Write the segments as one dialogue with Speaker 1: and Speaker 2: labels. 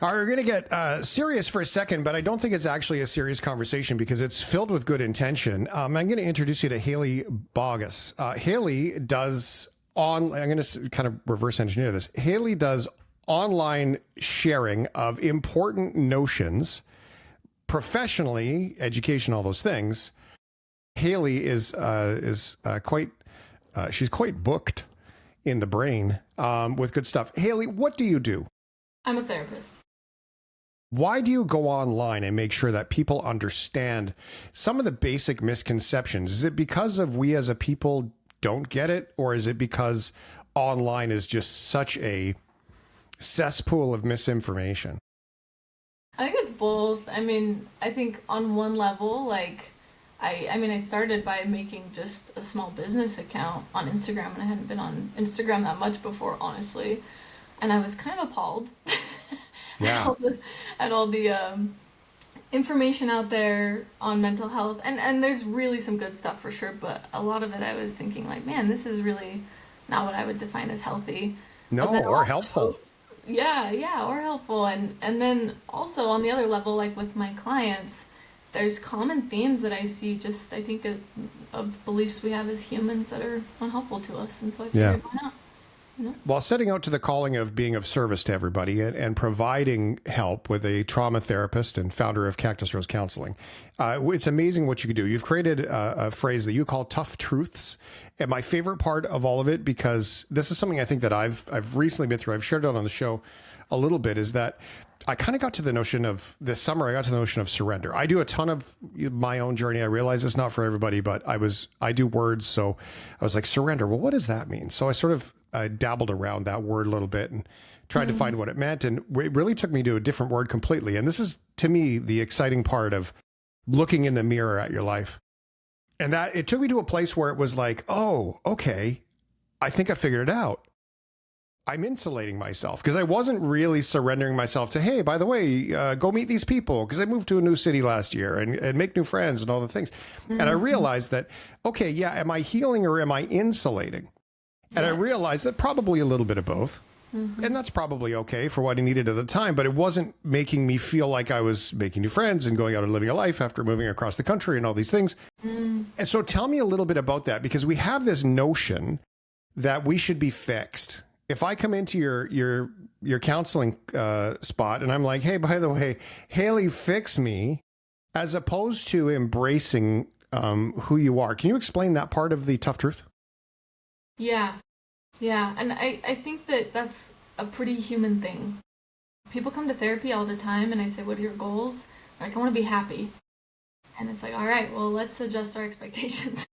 Speaker 1: All right, we're going to get serious for a second, but I don't think it's actually a serious conversation because it's filled with good intention. I'm going to introduce you to Hailey Boggess. Hailey does I'm going to kind of reverse engineer this. Hailey does online sharing of important notions, professionally, education, all those things. Hailey is quite she's quite booked in the brain with good stuff. Hailey, what do you do?
Speaker 2: I'm a therapist.
Speaker 1: Why do you go online and make sure that people understand some of the basic misconceptions? Is it because of we as a people don't get it, or is it because online is just such a cesspool of misinformation?
Speaker 2: I think it's both. I mean, I think on one level, like, I started by making just a small business account on Instagram, and I hadn't been on Instagram that much before, honestly. And I was kind of appalled
Speaker 1: Yeah.
Speaker 2: at all the information out there on mental health. And there's really some good stuff for sure, but a lot of it I was thinking like, man, this is really not what I would define as healthy.
Speaker 1: No,
Speaker 2: But then
Speaker 1: or
Speaker 2: also,
Speaker 1: helpful.
Speaker 2: yeah, or helpful. And then also on the other level, like with my clients, there's common themes that I see just, I think, of beliefs we have as humans that are unhelpful to us. And so I
Speaker 1: Yeah.
Speaker 2: figured, why not? You know?
Speaker 1: While setting out to the calling of being of service to everybody and providing help with a trauma therapist and founder of Cactus Rose Counseling, it's amazing what you can do. You've created a phrase that you call tough truths. And my favorite part of all of it, because this is something I think that I've recently been through, I've shared it on the show a little bit, is that I kind of got to the notion of this summer. I got to the notion of surrender. I do a ton of my own journey. I realize it's not for everybody, but I do words. So I was like, surrender. Well, what does that mean? So I dabbled around that word a little bit and tried to find what it meant. And it really took me to a different word completely. And this is, to me, the exciting part of looking in the mirror at your life. And that it took me to a place where it was like, oh, okay, I think I figured it out. I'm insulating myself because I wasn't really surrendering myself to, hey, by the way, go meet these people because I moved to a new city last year and make new friends and all the things. And I realized that, okay, yeah, am I healing or am I insulating? And I realized that probably a little bit of both. And that's probably okay for what I needed at the time, but it wasn't making me feel like I was making new friends and going out and living a life after moving across the country and all these things. And so tell me a little bit about that, because we have this notion that we should be fixed. If I come into your counseling spot and I'm like, hey, by the way, Hailey, fix me, as opposed to embracing who you are. Can you explain that part of the tough truth?
Speaker 2: Yeah. Yeah. And I think that that's a pretty human thing. People come to therapy all the time and I say, what are your goals? They're like, I want to be happy. And it's like, all right, well, let's adjust our expectations.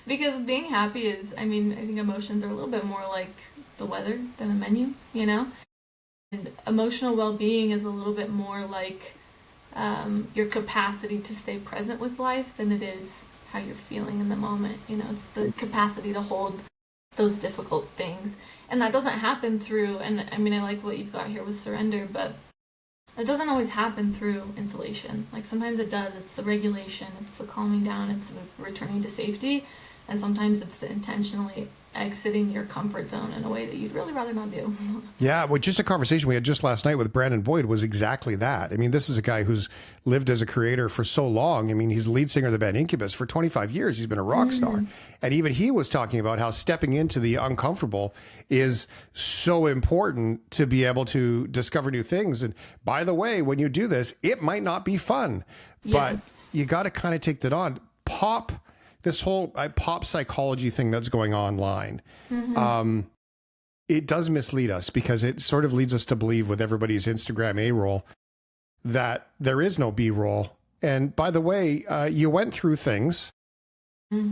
Speaker 2: Because being happy is, I think emotions are a little bit more like the weather than a menu, you know? And emotional well-being is a little bit more like your capacity to stay present with life than it is how you're feeling in the moment. You know, it's the capacity to hold those difficult things. And that doesn't happen through, and I like what you've got here with surrender, but it doesn't always happen through insulation. Like sometimes it does. It's the regulation, it's the calming down, it's the returning to safety. And sometimes it's the intentionally exiting your comfort zone in a way that you'd really rather not do.
Speaker 1: Yeah, well, just a conversation we had just last night with Brandon Boyd was exactly that. This is a guy who's lived as a creator for so long. He's lead singer of the band Incubus for 25 years. He's been a rock star. And even he was talking about how stepping into the uncomfortable is so important to be able to discover new things. And by the way, when you do this, it might not be fun, but you got to kind of take that on. This whole pop psychology thing that's going online, it does mislead us because it sort of leads us to believe with everybody's Instagram A-roll that there is no B-roll. And by the way, you went through things.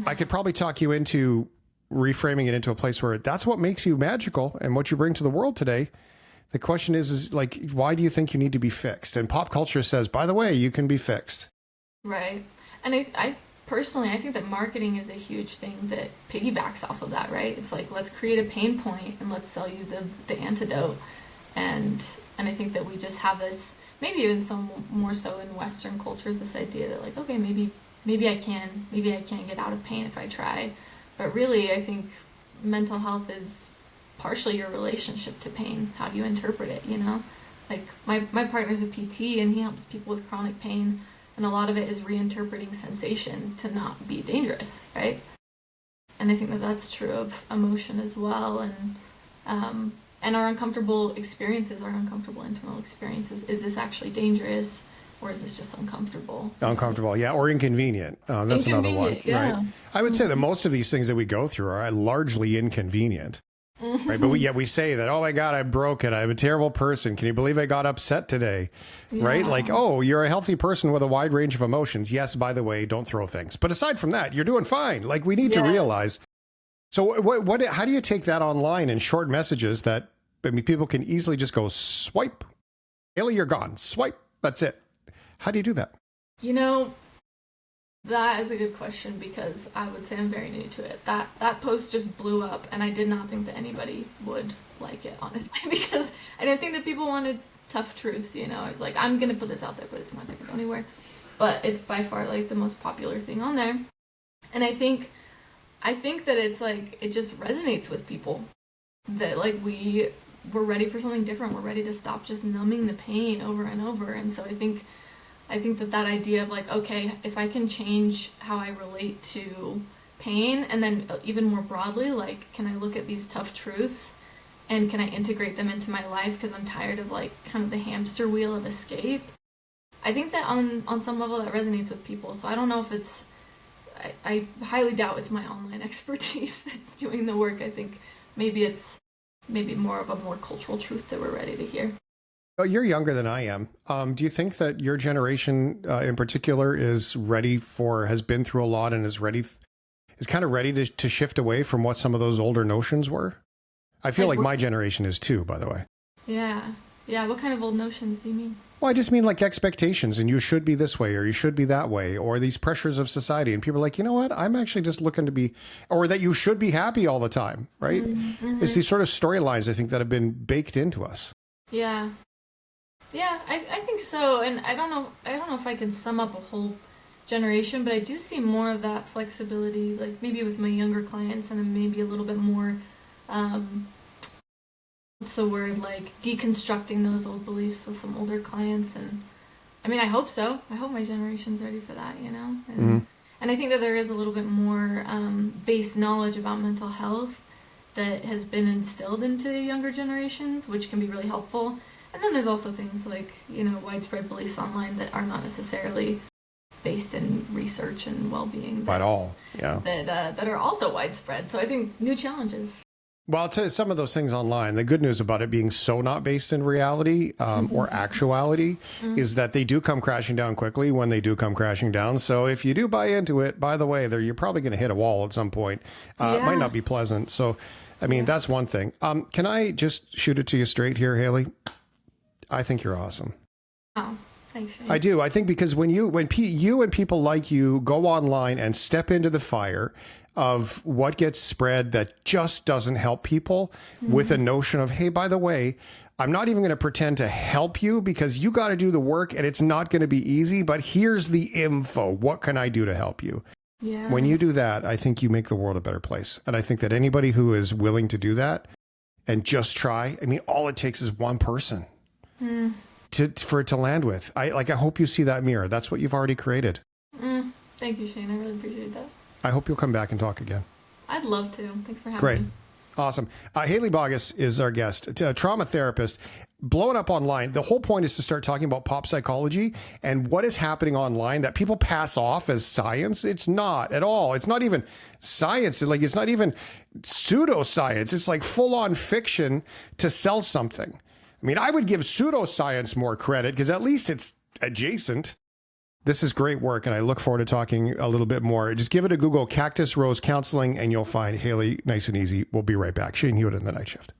Speaker 1: I could probably talk you into reframing it into a place where that's what makes you magical and what you bring to the world today. The question is like, why do you think you need to be fixed? And pop culture says, by the way, you can be fixed.
Speaker 2: Right. And I personally, I think that marketing is a huge thing that piggybacks off of that, right? It's like, let's create a pain point and let's sell you the antidote. And I think that we just have this, maybe even more so in Western cultures, this idea that like, okay, maybe I can get out of pain if I try. But really, I think mental health is partially your relationship to pain. How do you interpret it, you know? Like my partner's a PT and he helps people with chronic pain, and a lot of it is reinterpreting sensation to not be dangerous, right? And I think that that's true of emotion as well, and our uncomfortable experiences, our uncomfortable internal experiences. Is this actually dangerous, or is this just uncomfortable?
Speaker 1: Uncomfortable, yeah, or inconvenient. That's another one,
Speaker 2: yeah.
Speaker 1: right? I would say that most of these things that we go through are largely inconvenient, right? But we say that, oh my God, I'm broken. I'm a terrible person. Can you believe I got upset today?
Speaker 2: Yeah.
Speaker 1: Right? Like, oh, you're a healthy person with a wide range of emotions. Yes, by the way, don't throw things. But aside from that, you're doing fine. Like, we need to realize. So how do you take that online in short messages that, I mean, people can easily just go swipe, Hailey, you're gone, swipe, that's it. How do you do that?
Speaker 2: You know, that is a good question, because I would say I'm very new to it. That post just blew up, and I did not think that anybody would like it, honestly, because I didn't think that people wanted tough truths, you know. I was like, I'm going to put this out there, but it's not going to go anywhere. But it's by far like the most popular thing on there. And I think that it's like, it just resonates with people, that like we're ready for something different. We're ready to stop just numbing the pain over and over. And so I think that idea of like, okay, if I can change how I relate to pain, and then even more broadly, like, can I look at these tough truths and can I integrate them into my life, because I'm tired of like kind of the hamster wheel of escape. I think that on some level that resonates with people. So I don't know if it's, I highly doubt it's my online expertise that's doing the work. I think maybe it's more of a more cultural truth that we're ready to hear.
Speaker 1: Oh, you're younger than I am. Do you think that your generation in particular has been through a lot and is kind of ready to shift away from what some of those older notions were? I feel like my generation is too, by the way.
Speaker 2: Yeah. Yeah. What kind of old notions do you mean?
Speaker 1: Well, I just mean like expectations, and you should be this way or you should be that way, or these pressures of society. And people are like, you know what? I'm actually just looking to be, or that you should be happy all the time, right? Mm-hmm. It's these sort of storylines, I think, that have been baked into us.
Speaker 2: Yeah. Yeah, I think so. And I don't know if I can sum up a whole generation, but I do see more of that flexibility, like maybe with my younger clients, and then maybe a little bit more, what's the word, like deconstructing those old beliefs with some older clients. And I mean, I hope so. I hope my generation's ready for that, you know? And I think that there is a little bit more base knowledge about mental health that has been instilled into younger generations, which can be really helpful. And then there's also things like, you know, widespread beliefs online that are not necessarily based in research and well-being.
Speaker 1: At all, yeah.
Speaker 2: That are also widespread. So I think new challenges.
Speaker 1: Well, I'll tell you some of those things online. The good news about it being so not based in reality or actuality is that they do come crashing down quickly when they do come crashing down. So if you do buy into it, by the way, you're probably going to hit a wall at some point. It might not be pleasant. So, I mean, that's one thing. Can I just shoot it to you straight here, Hailey? I think you're awesome.
Speaker 2: Oh, thanks, Shane.
Speaker 1: I do. I think because when you and people like you go online and step into the fire of what gets spread that just doesn't help people with a notion of, hey, by the way, I'm not even going to pretend to help you because you got to do the work and it's not going to be easy, but here's the info. What can I do to help you?
Speaker 2: Yeah.
Speaker 1: When you do that, I think you make the world a better place. And I think that anybody who is willing to do that and just try, I mean, all it takes is one person. For it to land with. I hope you see that mirror. That's what you've already created.
Speaker 2: Thank you, Shane. I really appreciate that.
Speaker 1: I hope you'll come back and talk again.
Speaker 2: I'd love to. Thanks for having me.
Speaker 1: Great. Awesome. Hailey Boggess is our guest, a trauma therapist, blowing up online. The whole point is to start talking about pop psychology and what is happening online that people pass off as science. It's not at all. It's not even science. It's not even pseudoscience. It's like full-on fiction to sell something. I mean, I would give pseudoscience more credit because at least it's adjacent. This is great work, and I look forward to talking a little bit more. Just give it a Google, Cactus Rose Counseling, and you'll find Hailey nice and easy. We'll be right back. Shane Hewitt in the Night Shift.